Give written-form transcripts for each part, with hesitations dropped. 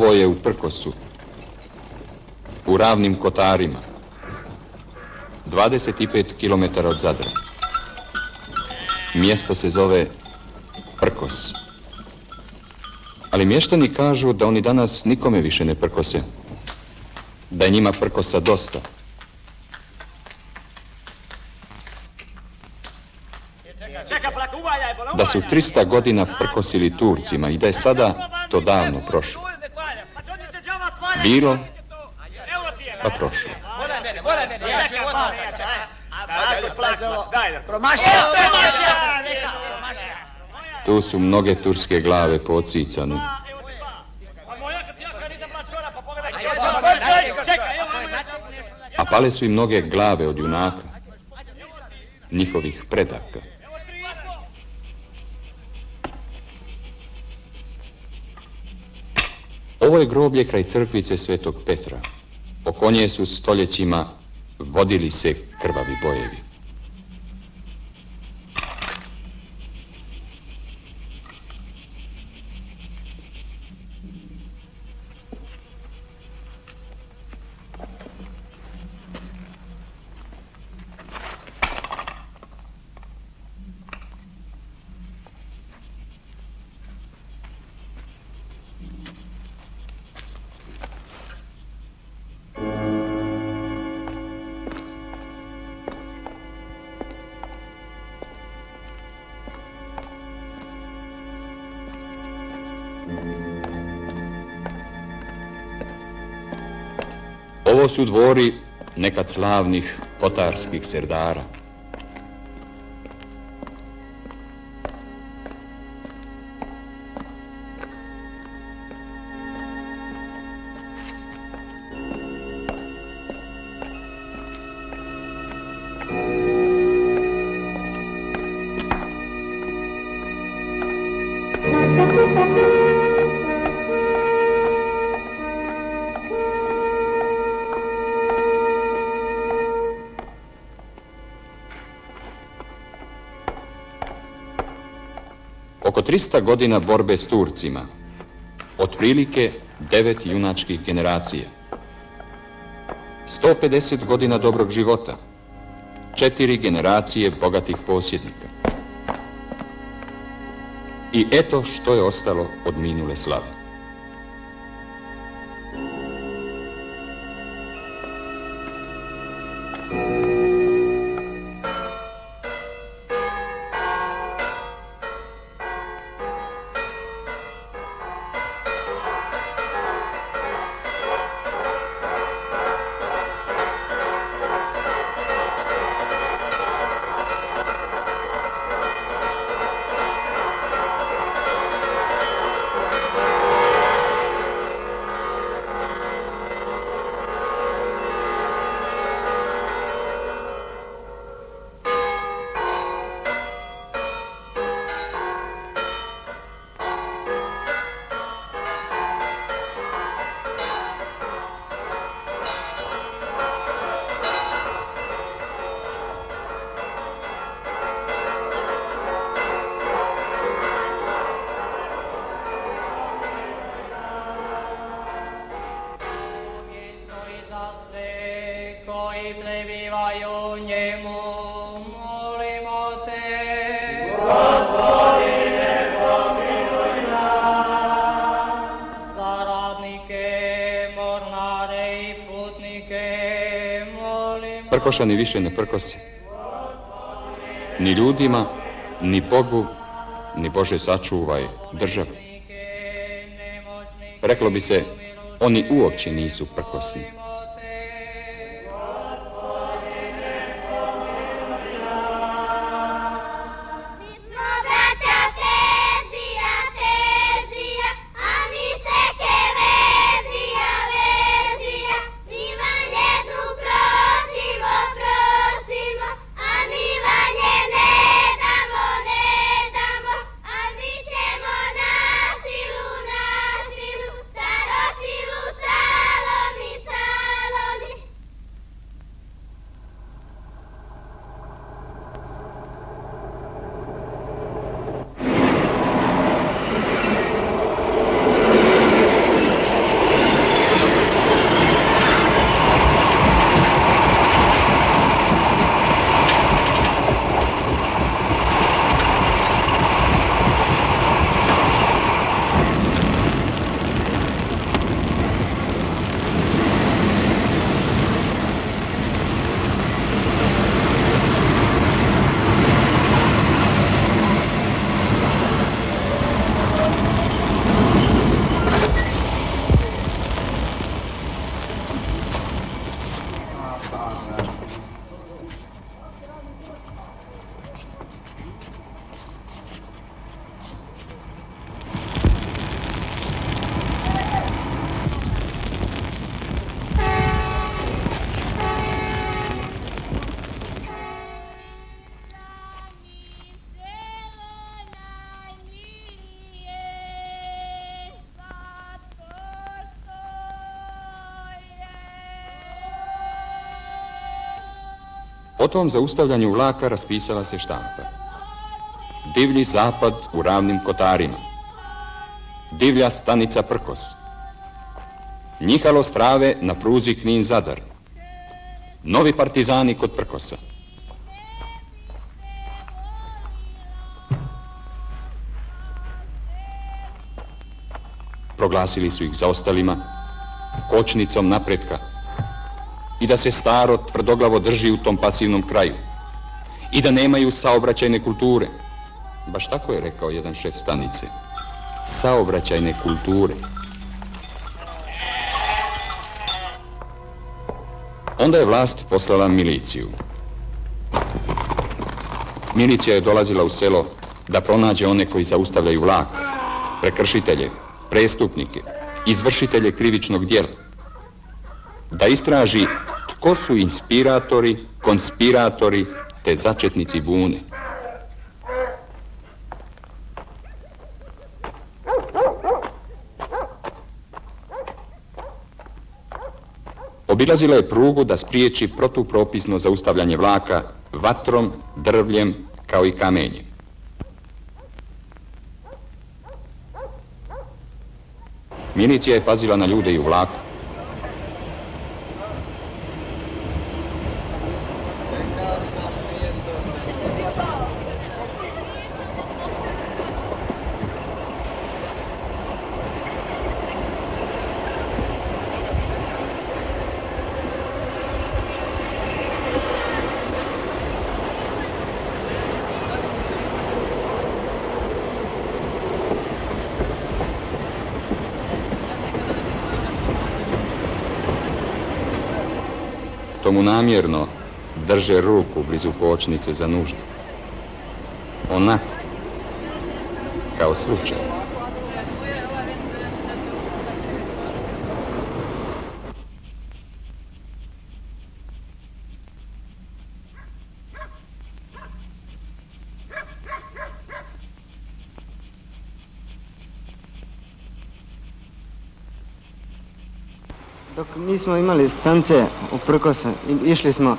Ovo je u Prkosu, u Ravnim Kotarima, 25 km od Zadra. Mjesto se zove Prkos. Ali mještani kažu da oni danas nikome više ne prkose, da je njima prkosa dosta. Da su 300 godina prkosili Turcima i da je sada to davno prošlo. Bilo, pa prošlo. Tu su mnoge turske glave podsicane. A pale su i mnoge glave od junaka, njihovih predaka. Ovo je groblje kraj crkvice Svetog Petra. Oko nje su stoljećima vodili se krvavi bojevi. Ovo su dvori nekad slavnih kotarskih serdara. Oko 300 godina borbe s Turcima, otprilike 9 junačkih generacija, 150 godina dobrog života, 4 generacije bogatih posjednika. I eto što je ostalo od minule slave. Prkošani više ne prkose. Ni ljudima, ni Bogu, ni Bože sačuvaj državu. Reklo bi se, oni uopće nisu prkosni. Silu, staro silu, calo mi calo. O tom zaustavljanju vlaka raspisala se štampa. Divlji zapad u Ravnim Kotarima. Divlja stanica Prkos. Njihalo strave na pruzi Knin-Zadar. Novi partizani kod Prkosa. Proglasili su ih zaostalima, kočnicom napretka, i da se staro tvrdoglavo drži u tom pasivnom kraju i da nemaju saobraćajne kulture. Baš tako je rekao jedan šef stanice. Saobraćajne kulture. Onda je vlast poslala miliciju. Milicija je dolazila u selo da pronađe one koji zaustavljaju vlak, prekršitelje, prestupnike, izvršitelje krivičnog djela. Da istraži tko su inspiratori, konspiratori te začetnici bune. Obilazila je prugu da spriječi protupropisno zaustavljanje vlaka vatrom, drvljem kao i kamenjem. Milicija je pazila na ljude i u vlaku. Tomu namjerno drže ruku blizu kočnice za nuždu. Onako, kao slučaj. Dok nismo imali stanice u Prkosu, išli smo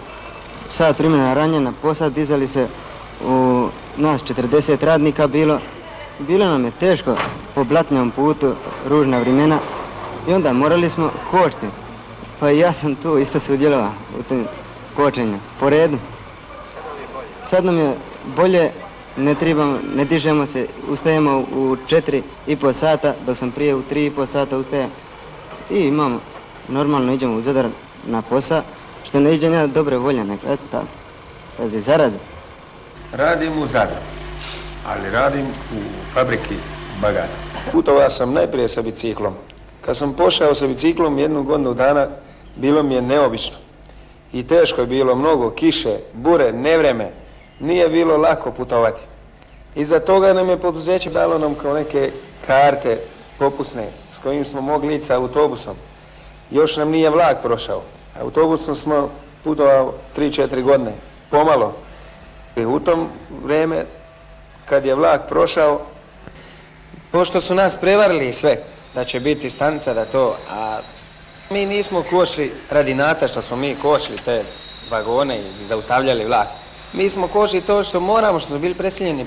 sat vremena ranije na posao, dizali se u nas 40 radnika bilo. Bilo nam je teško po blatnjom putu, ružna vremena, i onda morali smo kočiti. Pa i ja sam tu isto sudjelovao u tom kočenju, po redu. Sad nam je bolje, ne dižemo se, ustajemo u 4,5 sata, dok sam prije u 3,5 sata ustajao. I imamo, normalno idemo u Zadar na posao, što ne idem ja dobre volje, nego eto tako, radi zarade. Radim u Zadru, ali radim u fabriki Bagata. Putovao sam najprije sa biciklom. Kad sam pošao sa biciklom 1 godinu dana, bilo mi je neobično. I teško je bilo, mnogo kiše, bure, nevreme. Nije bilo lako putovati. Iza toga nam je poduzeće dalo nam kao neke karte popusne s kojim smo mogli ići sa autobusom. Još nam nije vlak prošao. Autobusom smo putovali 3-4 godine, pomalo. I u tom vrijeme, kad je vlak prošao, pošto su nas prevarili sve, da će biti stanica, da to, a mi nismo kočili radi inata što smo mi kočili te vagone i zaustavljali vlak. Mi smo kočili to što moramo, što smo bili prisiljeni.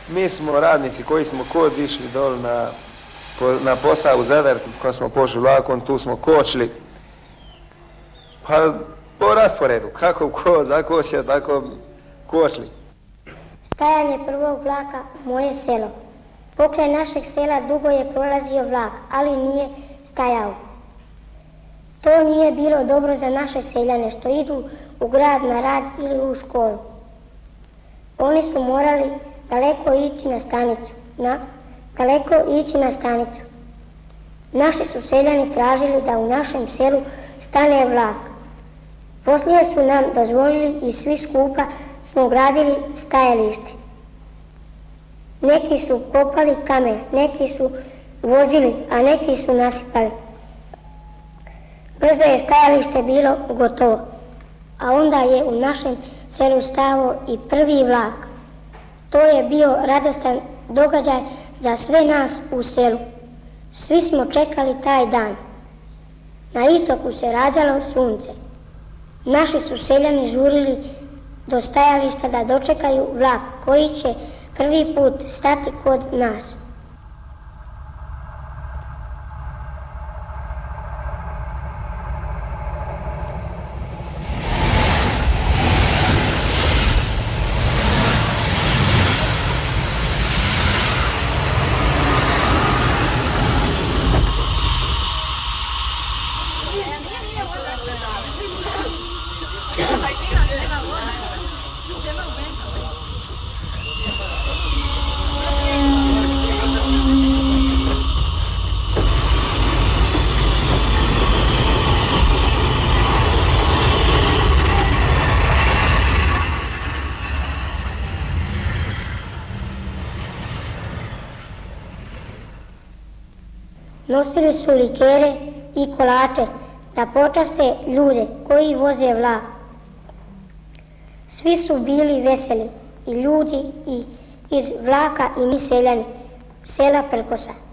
Mi smo radnici koji smo kod išli dole na posao u Zadar, kad smo pošli vlakom, tu smo kočili. Pa po rasporedu, kako ko zakočio, tako kočili. Stajanje prvog vlaka moje selo. Pokraj našeg sela dugo je prolazio vlak, ali nije stajao. To nije bilo dobro za naše seljane što idu u grad na rad ili u školu. Oni su morali daleko ići na stanicu. Naši su seljani tražili da u našem selu stane vlak. Poslije su nam dozvolili i svi skupa smo gradili stajalište. Neki su kopali kamen, neki su vozili, a neki su nasipali. Brzo je stajalište bilo gotovo, a onda je u našem selu stao i prvi vlak. To je bio radostan događaj za sve nas u selu. Svi smo čekali taj dan. Na istoku se rađalo sunce. Naši su seljani žurili do stajališta da dočekaju vlak koji će prvi put stati kod nas. Nosili su likere i kolače da počaste ljude koji voze vlak. Svi su bili veseli, i ljudi i iz vlaka i mi seljani, sela Prkosa.